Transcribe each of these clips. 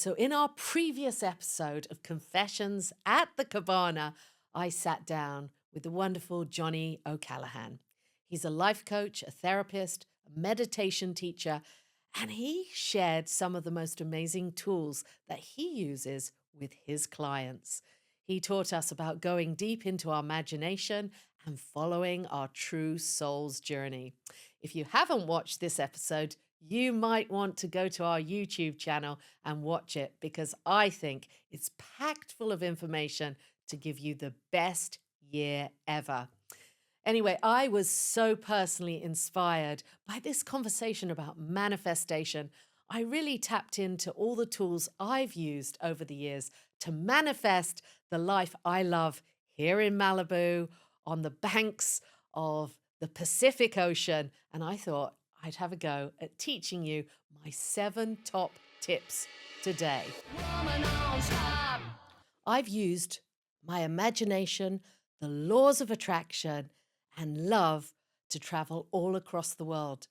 So, in our previous episode of Confessions at the Cabana, I sat down with the wonderful Johnny O'Callaghan. He's a life coach, a therapist, a meditation teacher, and he shared some of the most amazing tools that he uses with his clients. He taught us about going deep into our imagination and following our true soul's journey. If you haven't watched this episode, you might want to go to our YouTube channel and watch it because I think it's packed full of information to give you the best year ever. Anyway, I was so personally inspired by this conversation about manifestation. I really tapped into all the tools I've used over the years to manifest the life I love here in Malibu, on the banks of the Pacific Ocean. And I thought I'd have a go at teaching you my 7 top tips today. I've used my imagination, the laws of attraction, and love to travel all across the world.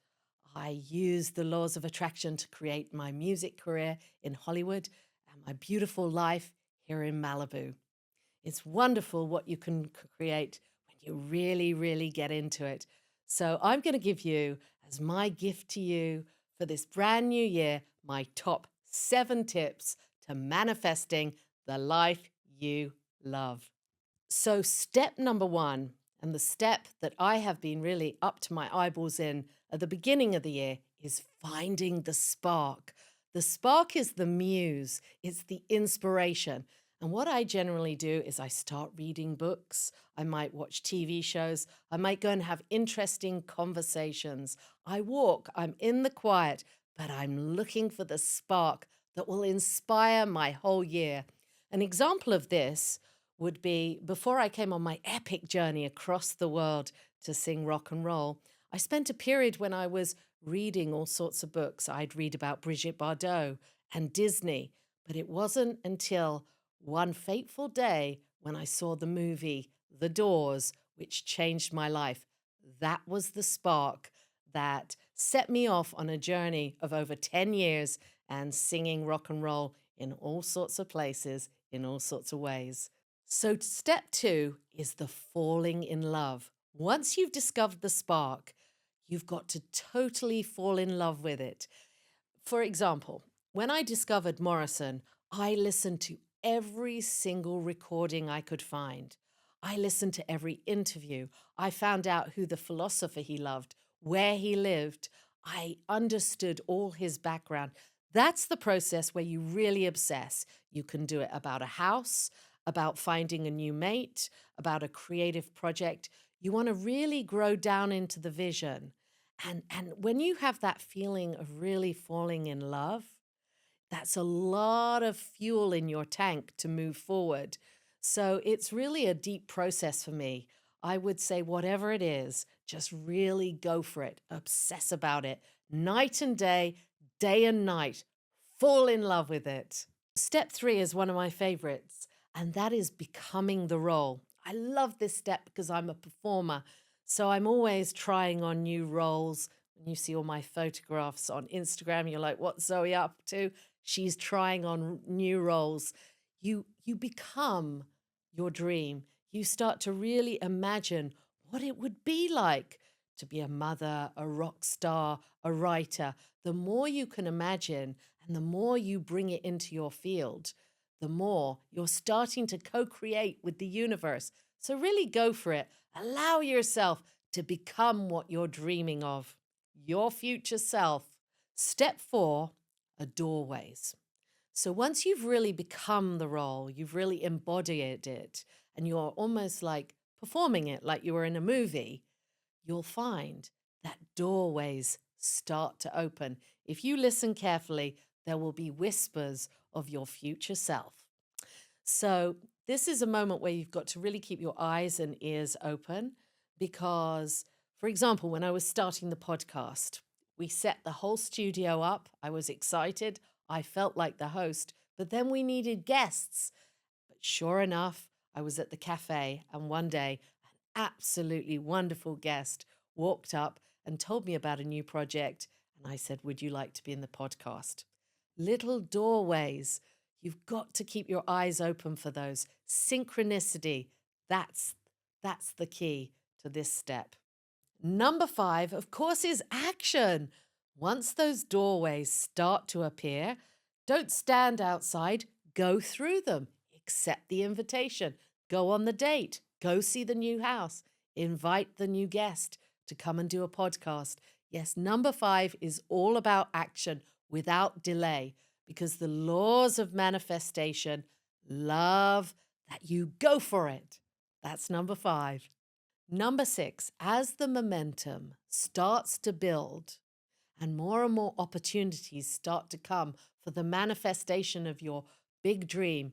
I used the laws of attraction to create my music career in Hollywood and my beautiful life here in Malibu. It's wonderful what you can create when you really, really get into it. So I'm going to give you, as my gift to you for this brand new year, my top 7 tips to manifesting the life you love. So step number 1, and the step that I have been really up to my eyeballs in at the beginning of the year, is finding the spark. The spark is the muse, it's the inspiration. And what I generally do is I start reading books. I might watch TV shows. I might go and have interesting conversations. I walk, I'm in the quiet, but I'm looking for the spark that will inspire my whole year. An example of this would be before I came on my epic journey across the world to sing rock and roll, I spent a period when I was reading all sorts of books. I'd read about Brigitte Bardot and Disney, but it wasn't until one fateful day when I saw the movie The Doors, which changed my life. That was the spark that set me off on a journey of over 10 years and singing rock and roll in all sorts of places, in all sorts of ways. So, step 2 is the falling in love. Once you've discovered the spark, you've got to totally fall in love with it. For example, when I discovered Morrison, I listened to every single recording I could find. I listened to every interview. I found out who the philosopher he loved, where he lived. I understood all his background. That's the process where you really obsess. You can do it about a house, about finding a new mate, about a creative project. You want to really grow down into the vision. And when you have that feeling of really falling in love, that's a lot of fuel in your tank to move forward. So it's really a deep process for me. I would say, whatever it is, just really go for it, obsess about it, night and day and night, fall in love with it. Step 3 is one of my favorites, and that is becoming the role. I love this step because I'm a performer, so I'm always trying on new roles. When you see all my photographs on Instagram, you're like, what's Zoe up to? She's trying on new roles. You become your dream. You start to really imagine what it would be like to be a mother, a rock star, a writer. The more you can imagine and the more you bring it into your field, the more you're starting to co-create with the universe. So really go for it. Allow yourself to become what you're dreaming of, your future self. Step 4, doorways. So once you've really become the role, you've really embodied it, and you're almost like performing it like you were in a movie, you'll find that doorways start to open. If you listen carefully, there will be whispers of your future self. So this is a moment where you've got to really keep your eyes and ears open because, for example, when I was starting the podcast, we set the whole studio up. I was excited. I felt like the host, but then we needed guests. But sure enough, I was at the cafe, and one day, an absolutely wonderful guest walked up and told me about a new project. And I said, would you like to be in the podcast? little doorways. You've got to keep your eyes open for those. Synchronicity, that's that's the key to this step. Number 5, of course, is action. Once those doorways start to appear, don't stand outside, go through them, accept the invitation, go on the date, go see the new house, invite the new guest to come and do a podcast. Yes, number 5 is all about action without delay because the laws of manifestation love that you go for it. That's number 5. Number 6, as the momentum starts to build and more opportunities start to come for the manifestation of your big dream,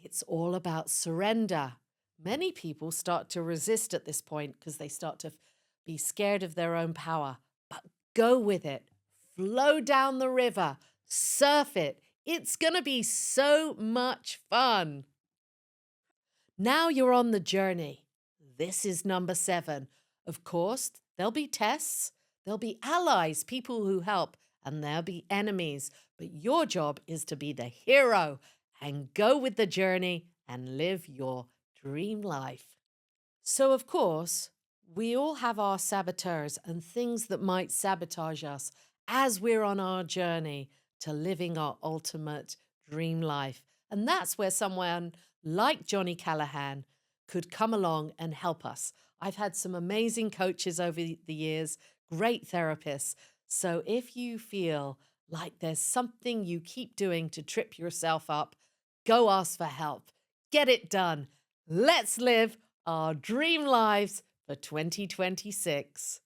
it's all about surrender. Many people start to resist at this point because they start to be scared of their own power. But go with it, flow down the river, surf it. It's going to be so much fun. Now you're on the journey. This is number 7. Of course, there'll be tests, there'll be allies, people who help, and there'll be enemies. But your job is to be the hero and go with the journey and live your dream life. So, of course, we all have our saboteurs and things that might sabotage us as we're on our journey to living our ultimate dream life. And that's where someone like Johnny Callahan could come along and help us. I've had some amazing coaches over the years, great therapists. So if you feel like there's something you keep doing to trip yourself up, go ask for help. Get it done. Let's live our dream lives for 2026.